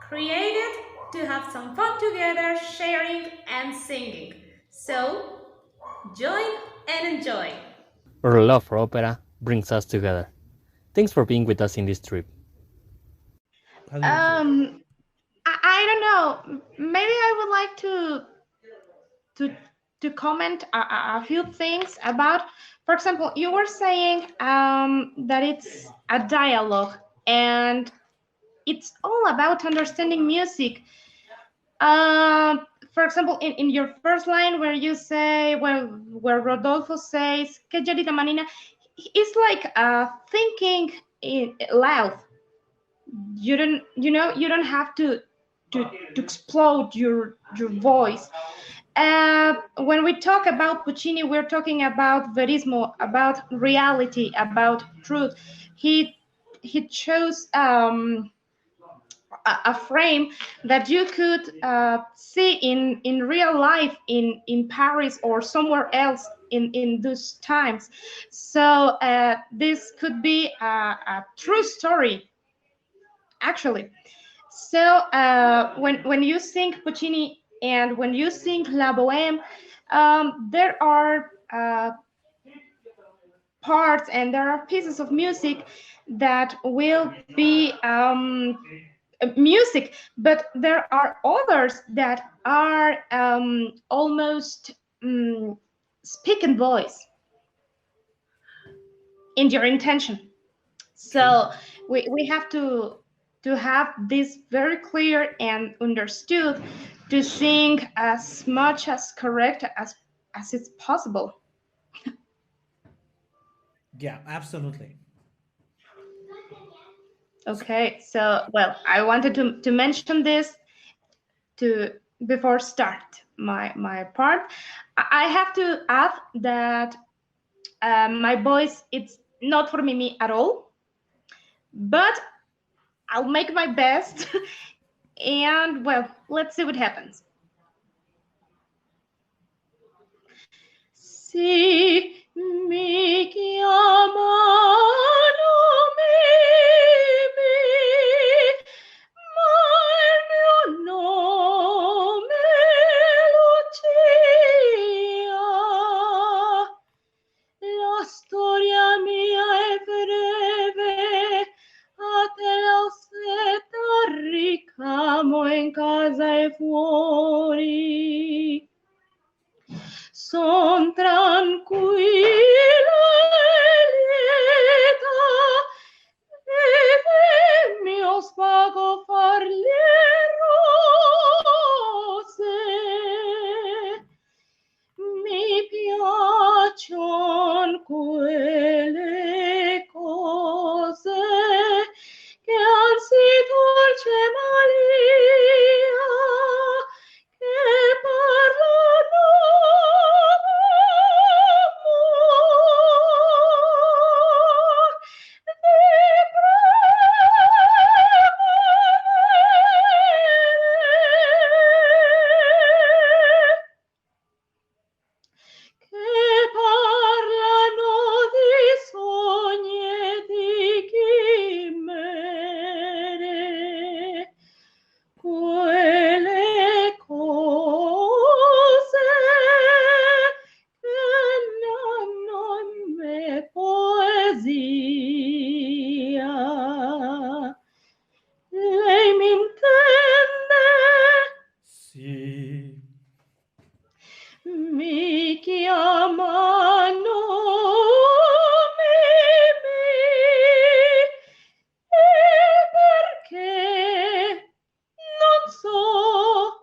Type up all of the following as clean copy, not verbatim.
created to have some fun together, sharing and singing. So, join and enjoy. Our love for opera brings us together. Thanks for being with us in this trip. How do you feel? Um, I don't know. Maybe I would like to to comment a few things about. For example, you were saying that it's a dialogue and it's all about understanding music. Um, for example, in your first line where you say, well, where Rodolfo says, "Que gelida, manina," it's like thinking loud. You don't have to explode your voice. When we talk about Puccini, we're talking about verismo, about reality, about truth. He chose a frame that you could see in real life in Paris or somewhere else in those times. So this could be a true story, actually. So when you sing Puccini and when you sing La Boheme, there are parts and there are pieces of music that will be music, but there are others that are almost speaking voice in your intention. So we have to have this very clear and understood to sing as much as correct as it's possible. Yeah, absolutely. Okay, so well, I wanted to mention this to before start my part. I have to add that my voice it's not for Mimi at all, but I'll make my best. And well, let's see what happens. Si mi chiamano Mimi, ma il mio nome Lucia. La storia mia è breve, a te la seta ricamo in casa e fuori. Son tranquilla e lieta, e mio spago far le rose. Mi piacciono quelle cose che anzi dolce Maria che parlano d'amor, di premere che parlano di sogni e di chimere, quelle cose che hanno in me poesia. Lei mi intende? Sì. Mi chiamano Mimi, e perché non so,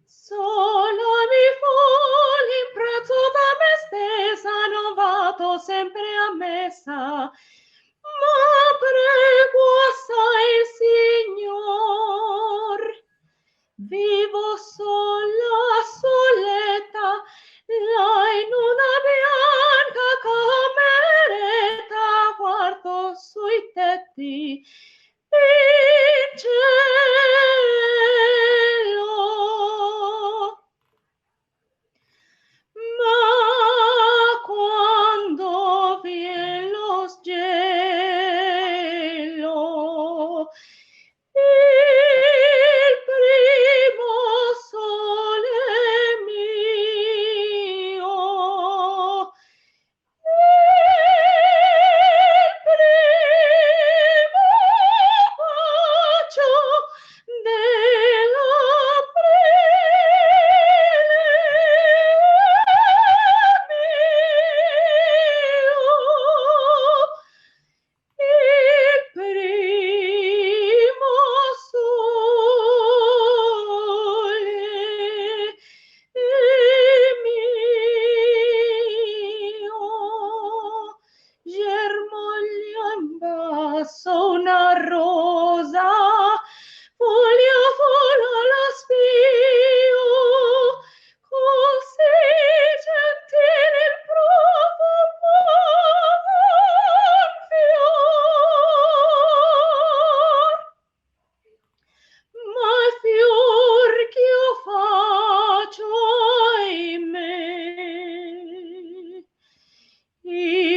solo mi fu l'imprezzo da me stessa, non vado sempre a messa, ma prego assai il Signor. Vivo sola, soletta, là in una bianca cameretta, guardo sui tetti in cielo. Ma quando vien lo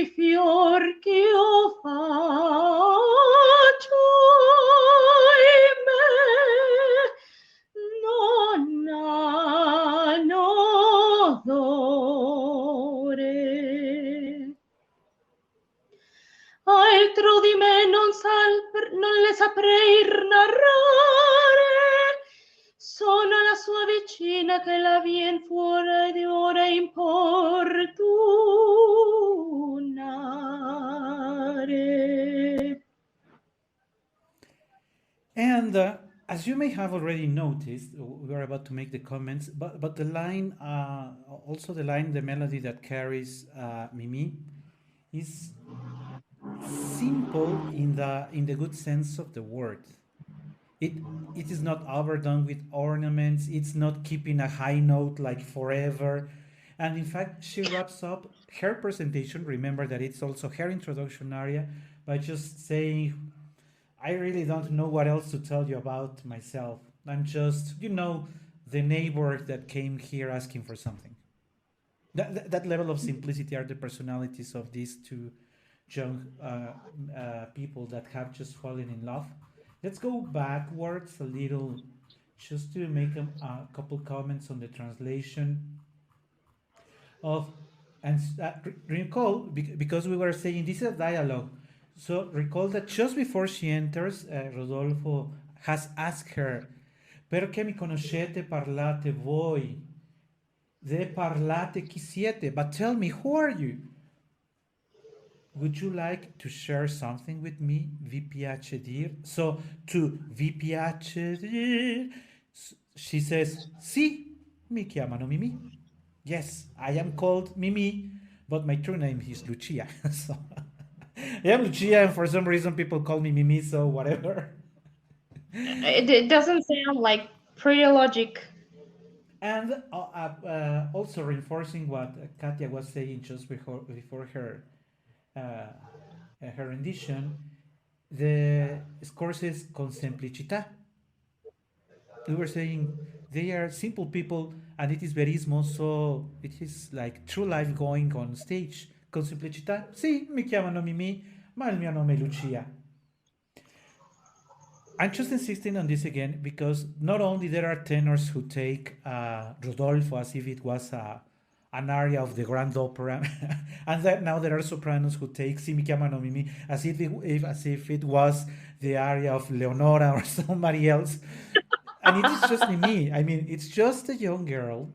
ogni fior che io faccio non hanno odore. Altro di me non le saprei narrare, sono la sua vicina che la vien fuori di ora importunare. And as you may have already noticed, we are about to make the comments, but the line, also the line, the melody that carries Mimi, is simple in the good sense of the word. It it is not overdone with ornaments. It's not keeping a high note like forever, and in fact, she wraps up her presentation. Remember that it's also her introduction area by just saying, I really don't know what else to tell you about myself. I'm just, the neighbor that came here asking for something. That level of simplicity are the personalities of these two young people that have just fallen in love. Let's go backwards a little just to make a couple comments on the translation of, and recall, because we were saying this is a dialogue. So recall that just before she enters, Rodolfo has asked her, perché mi conoscete parlate voi? De parlate chi siete? But tell me, who are you? Would you like to share something with me? Vi piace dir? So to vi piace dir, she says, sì, mi chiamano Mimi. Yes, I am called Mimi, but my true name is Lucia. So I am Lucia, and for some reason people call me Mimi, so whatever. It doesn't sound like pretty logic. And also reinforcing what Katya was saying just before her her rendition, the score says con semplicità. We were saying they are simple people, and it is verismo, so it is like true life going on stage. Con semplicità, sì, mi chiamano Mimi, ma il mio nome è Lucia. I'm just insisting on this again because not only there are tenors who take Rodolfo as if it was an aria of the Grand Opera, and that now there are sopranos who take Si mi chiamano Mimi as if it was the aria of Leonora or somebody else. And it is just Mimi. I mean, it's just a young girl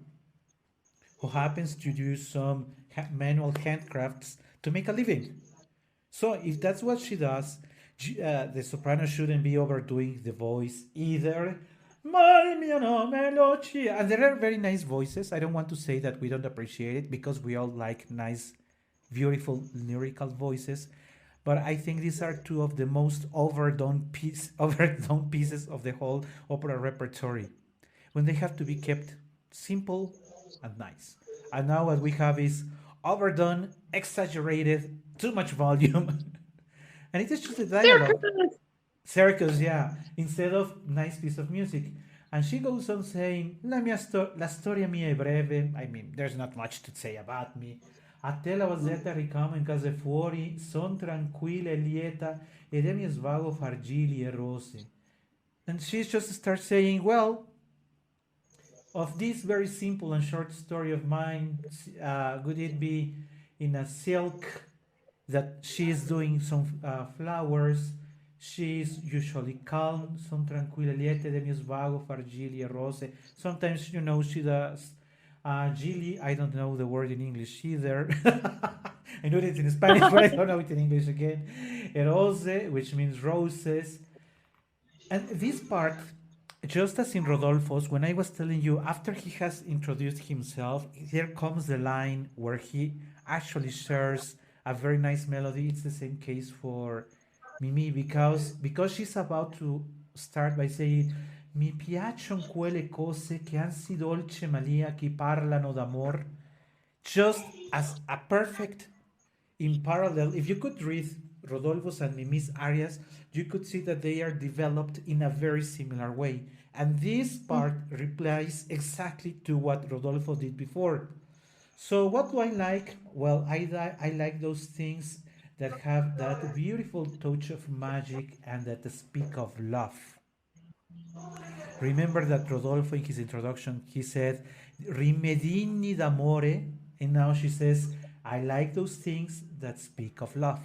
who happens to do some manual handcrafts to make a living. So if that's what she does, the soprano shouldn't be overdoing the voice either. Ma il mio nome è Lucia. And there are very nice voices. I don't want to say that we don't appreciate it because we all like nice, beautiful lyrical voices. But I think these are two of the most overdone pieces of the whole opera repertory, when they have to be kept simple and nice. And now what we have is overdone, exaggerated, too much volume. And it is just a dialogue. Circus, yeah, instead of nice piece of music. And she goes on saying, la storia mia è breve. I mean, there's not much to say about me. A te la vazzetta ricamo in case fuori, son tranquilla e lieta, ed è mio svago fargili e rose. And she just starts saying, well, of this very simple and short story of mine, would it be in a silk that she is doing some flowers? She is usually calm, son tranquilla, lieta de mio svago, far gili e rose. Sometimes, she does gili. I don't know the word in English either. I know it in Spanish, but I don't know it in English again. E rose, which means roses. And this part, just as in Rodolfo's, when I was telling you, after he has introduced himself, here comes the line where he actually shares a very nice melody. It's the same case for Mimi because she's about to start by saying mi piacciono quelle cose che ansi dolce malia che parlano d'amor, just as a perfect in parallel. If you could read Rodolfo's and Mimi's arias, you could see that they are developed in a very similar way. And this part replies exactly to what Rodolfo did before. So what do I like? Well, I like those things that have that beautiful touch of magic and that speak of love. Remember that Rodolfo in his introduction he said rimedini d'amore, and now she says I like those things that speak of love.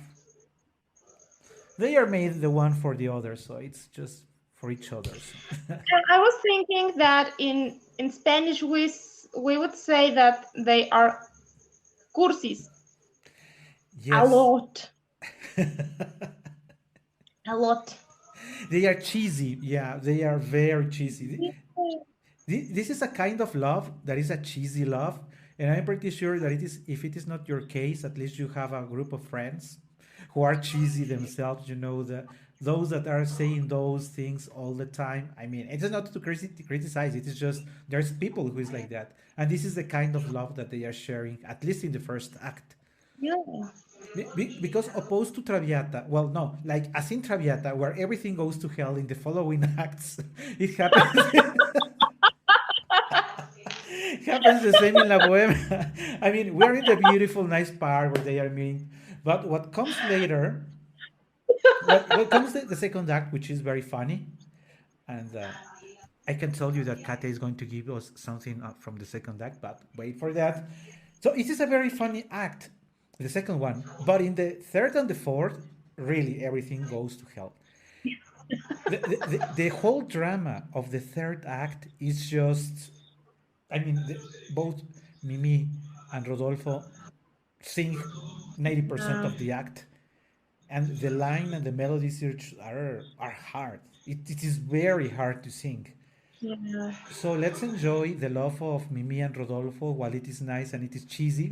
They are made the one for the other, so it's just for each other. So. And I was thinking that in Spanish we would say that they are cursis a Yes. lot, a lot. They are cheesy. Yeah, they are very cheesy. This is a kind of love that is a cheesy love, and I'm pretty sure that it is. If it is not your case, at least you have a group of friends who are cheesy themselves. You know the those that are saying those things all the time. I mean, it is not to criticize. It is just there's people who is like that, and this is the kind of love that they are sharing, at least in the first act. Yeah. Because opposed to Traviata, well, no, like as in Traviata, where everything goes to hell in the following acts, it happens. Happens the same in La Boheme. I mean, we're in the beautiful, nice part where they are meeting, but what comes later, what comes the second act, which is very funny, and I can tell you that Katya is going to give us something from the second act, but wait for that. So it is a very funny act, the second one, but in the third and the fourth, really everything goes to hell. The whole drama of the third act is just I mean, both Mimi and Rodolfo sing 90% Yeah. of the act, and the line and the melody search are hard. It is very hard to sing. Yeah. So let's enjoy the love of Mimi and Rodolfo while it is nice and it is cheesy,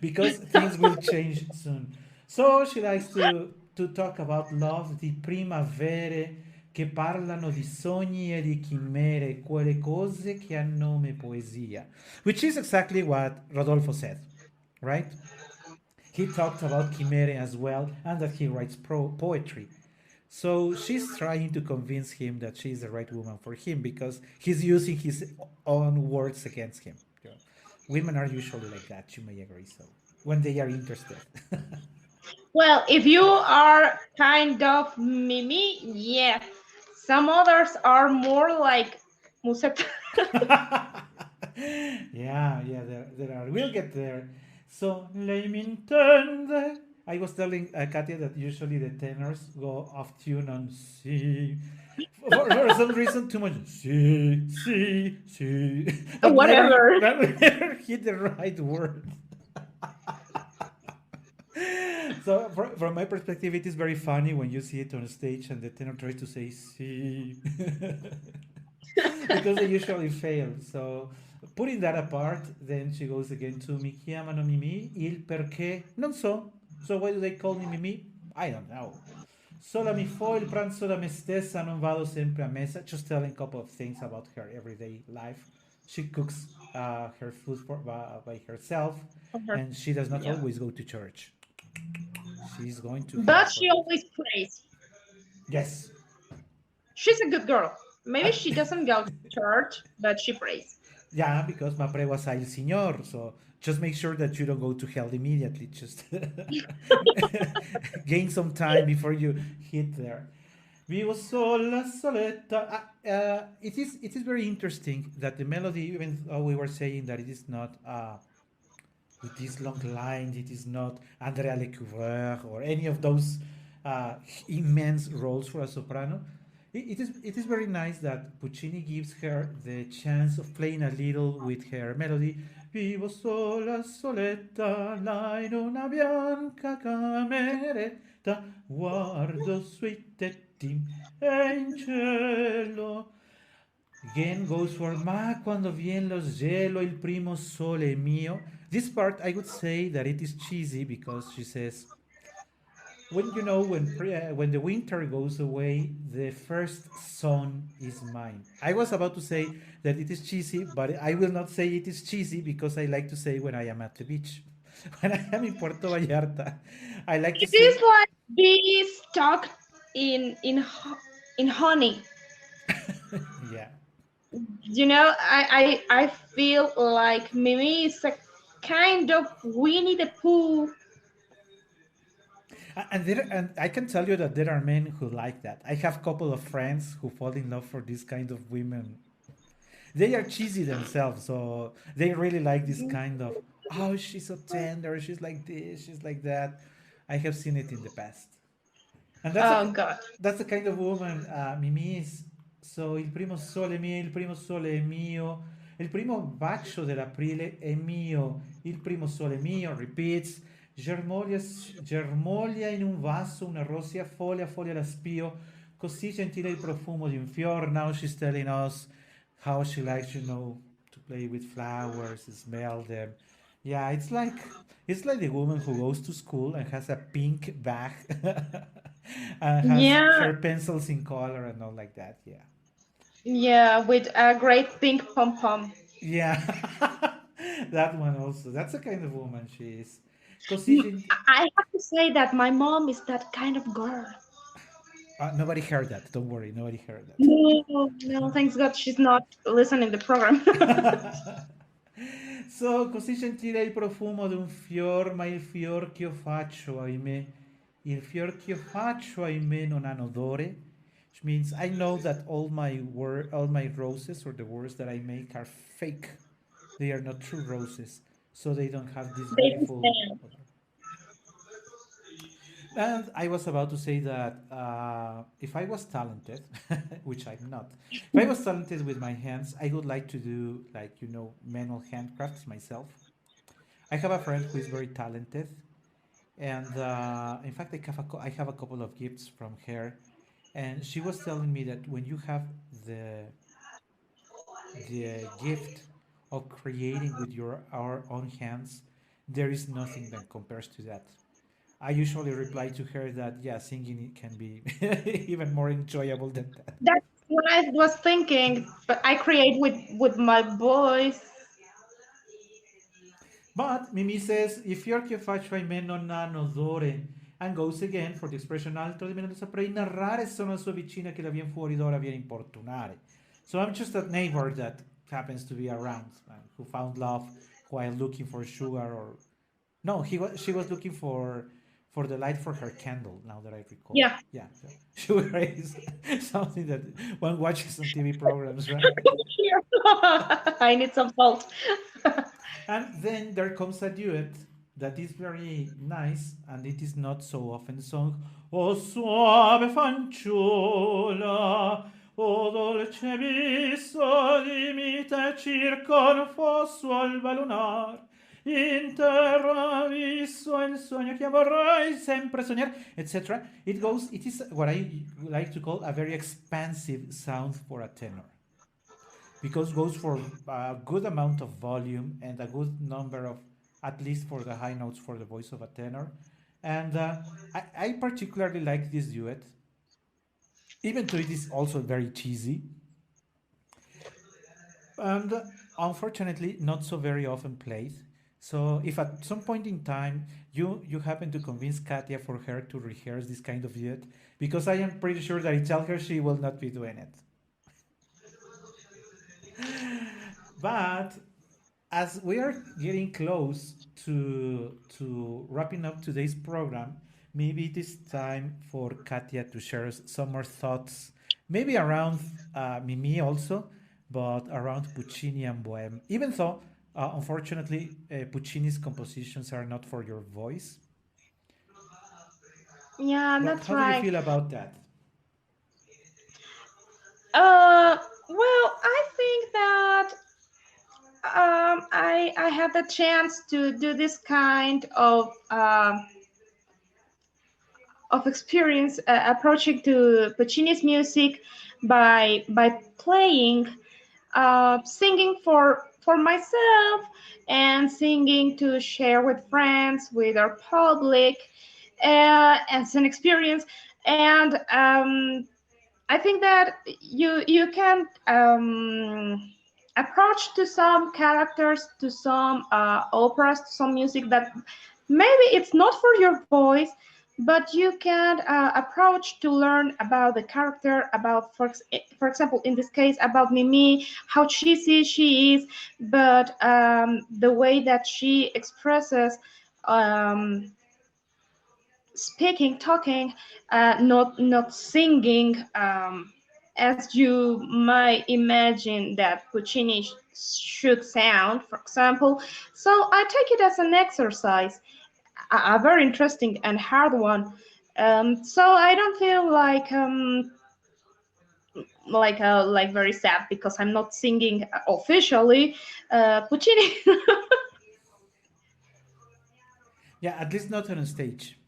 because things will change soon. So she likes to talk about love di primavere che parlano di sogni e di chimere, quelle cose che hanno nome poesia, which is exactly what Rodolfo said, right? He talked about chimere as well and that he writes poetry. So she's trying to convince him that she's the right woman for him because he's using his own words against him. You know, women are usually like that, you may agree. So when they are interested. Well, if you are kind of Mimi, yeah. Some others are more like Musetta. Yeah, there are. We'll get there. So, lei mi intende. I was telling Katya that usually the tenors go off tune on C. For some reason, too much C, but Whatever. never hit the right word. So, from my perspective, it is very funny when you see it on stage and the tenor tries to say C. Because they usually fail. So, putting that apart, then she goes again to mi chiamano Mimi, il perché non so. So, why do they call me Mimi? I don't know. Sola mi fo il pranzo da me stessa, non vado sempre a messa. Just telling a couple of things about her everyday life. She cooks her food by herself, and she does not Yeah. always go to church. She's going to hell But for she that. always prays. Yes. She's a good girl. Maybe And she doesn't go to church, but she prays. yeah, because ma pregua sa il Signor. So just make sure that you don't go to hell immediately. Just gain some time before you hit there. Vivo sola, soletta. It is very interesting that the melody, even though we were saying that it is not with these long lines, it is not Andrea Lecouvreur or any of those uh, immense roles for a soprano. It is very nice that Puccini gives her the chance of playing a little with her melody. Vivo sola, soletta, là in una bianca cameretta, guardo sui tetti e in cielo. Again goes for ma quando vien lo gelo il primo sole mio. This part I would say that it is cheesy because she says when the winter goes away, the first sun is mine. I was about to say that it is cheesy, but I will not say it is cheesy because I like to say when I am at the beach. When I am in Puerto Vallarta, I like to It say, is like being stuck in honey. yeah, I feel like Mimi is a kind of Winnie the Pooh. And I can tell you that there are men who like that. I have a couple of friends who fall in love for this kind of women. They are cheesy themselves, so they really like this kind of, oh, she's so tender, she's like this, she's like that. I have seen it in the past. And Oh God. that's the kind of woman Mimi is. So il primo sole mio, il primo sole è mio, il primo bacio dell'aprile è mio, il primo sole mio, repeats, germoglia, germoglia in un vaso, una rosea foglia, foglia la spio, così gentile il profumo di un fior. Now she's telling us how she likes, to play with flowers, smell them. Yeah, it's like the woman who goes to school and has a pink bag and has Yeah, her pencils in color and all like that. Yeah. yeah, with a great pink pom pom. Yeah. That one also. That's the kind of woman she is. Così I have to say that my mom is that kind of girl. nobody heard that. Don't worry. Nobody heard No, no, thanks God she's not listening to the program. that. So, così gentile il profumo di un fior, ma il fior che io faccio, ahimè, il fior che io faccio, ahimè, non hanno odore. Which means I know that all my roses or the words that I make are fake. They are not true roses, so they don't have this They beautiful understand. odor. And I was about to say that if I was talented, which I'm not, if I was talented with my hands, I would like to do like manual handcrafts myself. I have a friend who is very talented, and in fact, I have a couple of gifts from her, and she was telling me that when you have the gift of creating with your our own hands, there is nothing that compares to that. I usually reply to her that yeah, singing it can be even more enjoyable than that. That's what I was thinking, but I create with my voice. But Mimi says, if you're che faccio ahimè non hanno odore, and goes again for the expression altro di me non lo saprei narrare, sono la sua vicina che la viene fuori d'ora viene importunare. So I'm just a neighbor that happens to be around, who found love while looking for sugar or no, she was looking for the light for her candle. Now that I recall, Yeah. yeah, so sugar is something that one watches on TV programs, right? I need some salt. And then there comes a duet that is very nice, and it is not so often sung. O suave fanciulla, o dolce viso di mite circonfosso alba lunar, in terra viso il sogno che vorrei sempre sognare, etc. It is what I like to call a very expansive sound for a tenor because it goes for a good amount of volume and a good number of, at least for the high notes for the voice of a tenor. And I particularly like this duet, even though it is also very cheesy. And unfortunately, not so very often played. So if at some point in time you happen to convince Katya for her to rehearse this kind of duet, because I am pretty sure that I tell her she will not be doing it. But as we are getting close to wrapping up today's program, maybe it is time for Katya to share some more thoughts, maybe around Mimi also, but around Puccini and Bohème. Even though, unfortunately, Puccini's compositions are not for your voice. Yeah, But that's how do you right. feel about that? Well, I think that I had the chance to do this kind of experience approaching to Puccini's music by playing, singing for myself and singing to share with friends, with our public, as an experience. And I think that you can approach to some characters, to some operas, to some music that maybe it's not for your voice, but you can approach to learn about the character, about for example in this case about Mimi, how cheesy she is, but the way that she expresses, um, speaking, talking, not singing, as you might imagine that Puccini should sound, for example. So I take it as an exercise, a very interesting and hard one. So I don't feel like very sad because I'm not singing officially Puccini. Yeah, at least not on stage.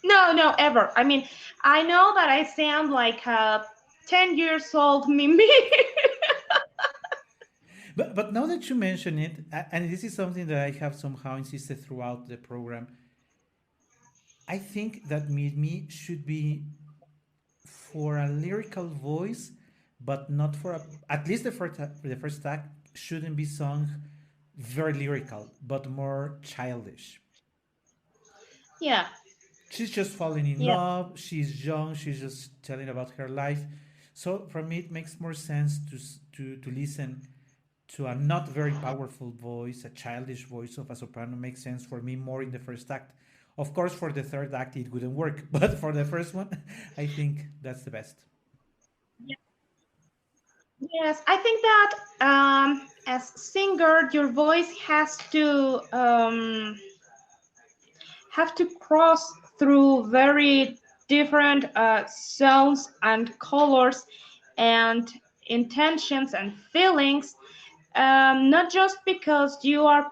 No, no, ever. I mean, I know that I sound like a 10 years old Mimi. But now that you mention it, and this is something that I have somehow insisted throughout the program, I think that Mimi should be for a lyrical voice, but not for a, at least the first act shouldn't be sung very lyrical, but more childish. Yeah, She's just falling in yeah, love. She's young. She's just telling about her life. So for me, it makes more sense to listen to a not very powerful voice, a childish voice of a soprano makes sense for me more in the first act. Of course, for the third act, it wouldn't work, but for the first one, I think that's the best. yes. I think that as singer, your voice has to cross through very different sounds and colors and intentions and feelings, not just because you are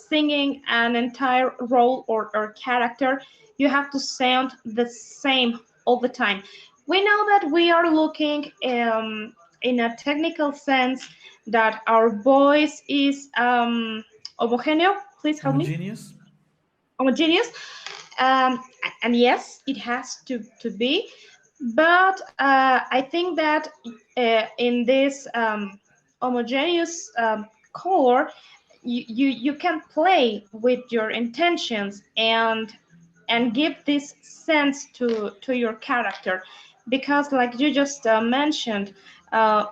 singing an entire role or character, you have to sound the same all the time. We know that we are looking in a technical sense that our voice is homogeneous. Please help me. Homogeneous. Homogeneous. And yes, it has to be. But I think that in this homogeneous color, you can play with your intentions and give this sense to your character, because like you just mentioned,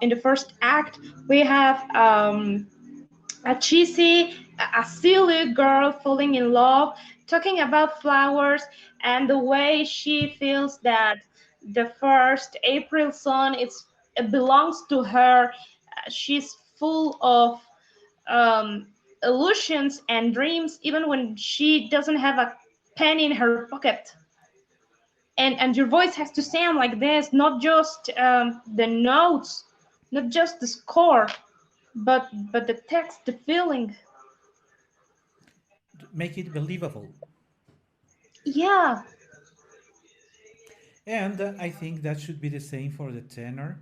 in the first act we have a cheesy, a silly girl falling in love, talking about flowers and the way she feels that the first April sun it belongs to her. She's full of um, illusions and dreams, even when she doesn't have a pen in her pocket. And your voice has to sound like this, not just the notes, not just the score, but the text, the feeling. Make it believable. Yeah, And I think that should be the same for the tenor.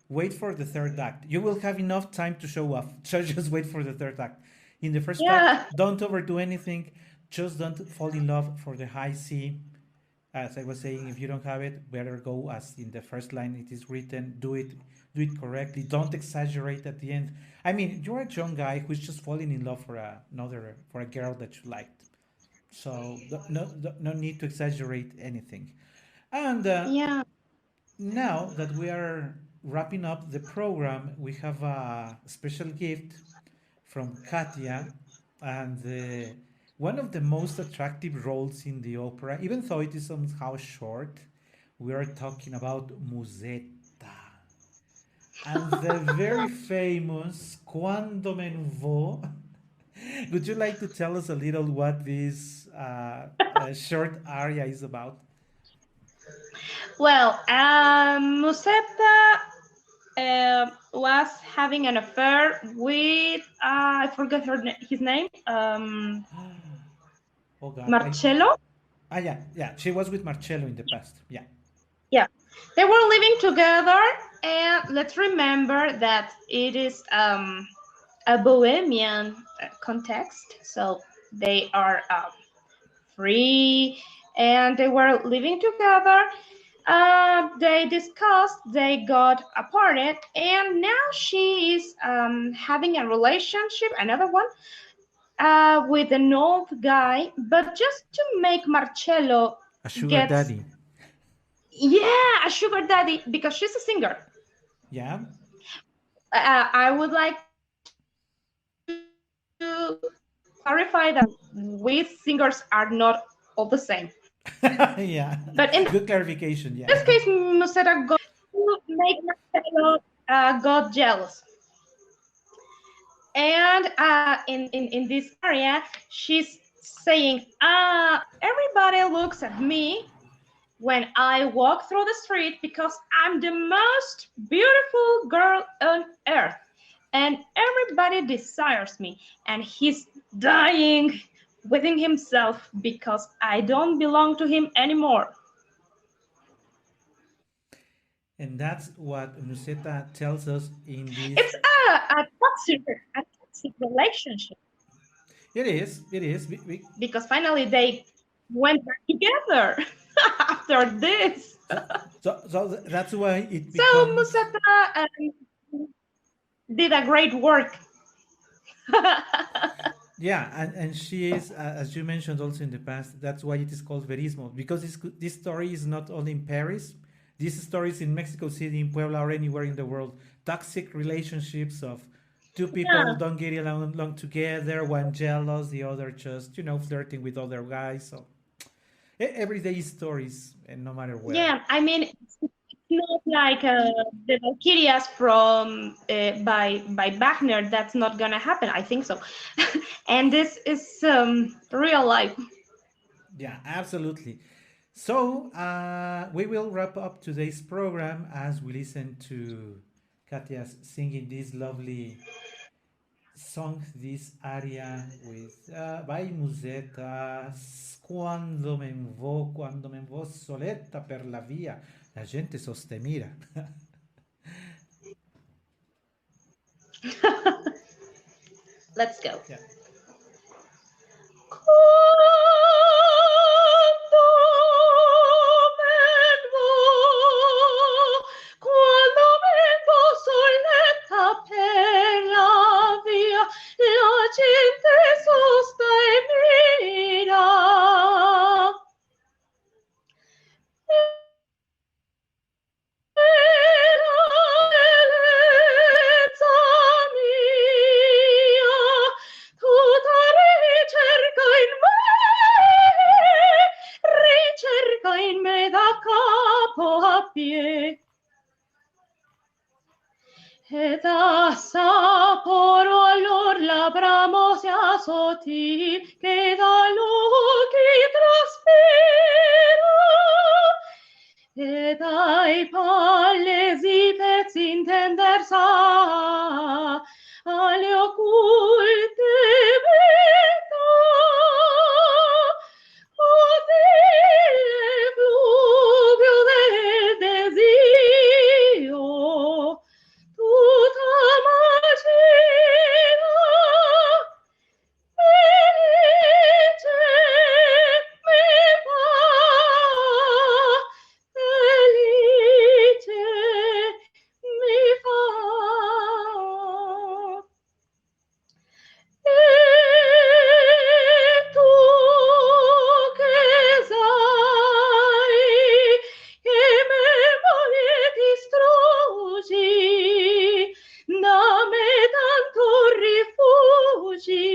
Wait for the third act. You will have enough time to show off. So just wait for the third act. In the first act, yeah, don't overdo anything. Just don't fall in love for the high C. As I was saying, if you don't have it, better go as in the first line it is written. Do it correctly. Don't exaggerate at the end. I mean, you're a young guy who's just falling in love for a girl that you liked. So no need to exaggerate anything. And yeah. now that we are wrapping up the program, we have a special gift from Katya, and one of the most attractive roles in the opera, even though it is somehow short, we are talking about Musetta and the very famous Quando me ne vo. Would you like to tell us a little what this short aria is about? Well, Musetta was having an affair with I forgot his name, Oh God, Marcello. yeah, she was with Marcello in the past. Yeah. Yeah, they were living together, and let's remember that it is a bohemian context, so they are free, and they were living together. They discussed, they got aparted, and now she is having a relationship, another one, with an old guy, but just to make Marcello A sugar gets, daddy. yeah, a sugar daddy because she's a singer. Yeah. I would like to clarify that we singers are not all the same. Yeah. But in Good clarification. this Yeah. case, Musetta got to make Marcelo got jealous. And in this aria, she's saying, everybody looks at me when I walk through the street because I'm the most beautiful girl on earth. And everybody desires me. And he's dying within himself because I don't belong to him anymore. And that's what Musetta tells us in this. It's a toxic relationship It is. It is. because finally they went back together after this. So that's why it So becomes. Musetta did a great work. Yeah, and she is, as you mentioned also in the past, that's why it is called verismo, because this story is not only in Paris. This story is in Mexico City, in Puebla, or anywhere in the world. Toxic relationships of two people Yeah, don't get along together, one jealous, the other just, flirting with other guys. So everyday stories, and no matter where. yeah. I mean, it's not like the Valkyrias from by Wagner. That's not gonna happen. I think so. And this is real life. Yeah, absolutely. So we will wrap up today's program as we listen to Katya's singing this lovely song, this aria with by Musetta. Quando me vo soletta per la via, la gente sostemira. Let's go. Yeah. Quando vengo soletta per la via, la gente sosta e mira. Bellezza mia, tutta ricerca in me da capo a piedi. Ed assaporo allor la bramosia sottile che dall'occhi traspira e dai pallesi pezzi intender sa alle occulte verità così l'effluvio del desio tutta macina felice mi fa felice mi fa e tu che sai che memorie ti struggi da me tanto rifugi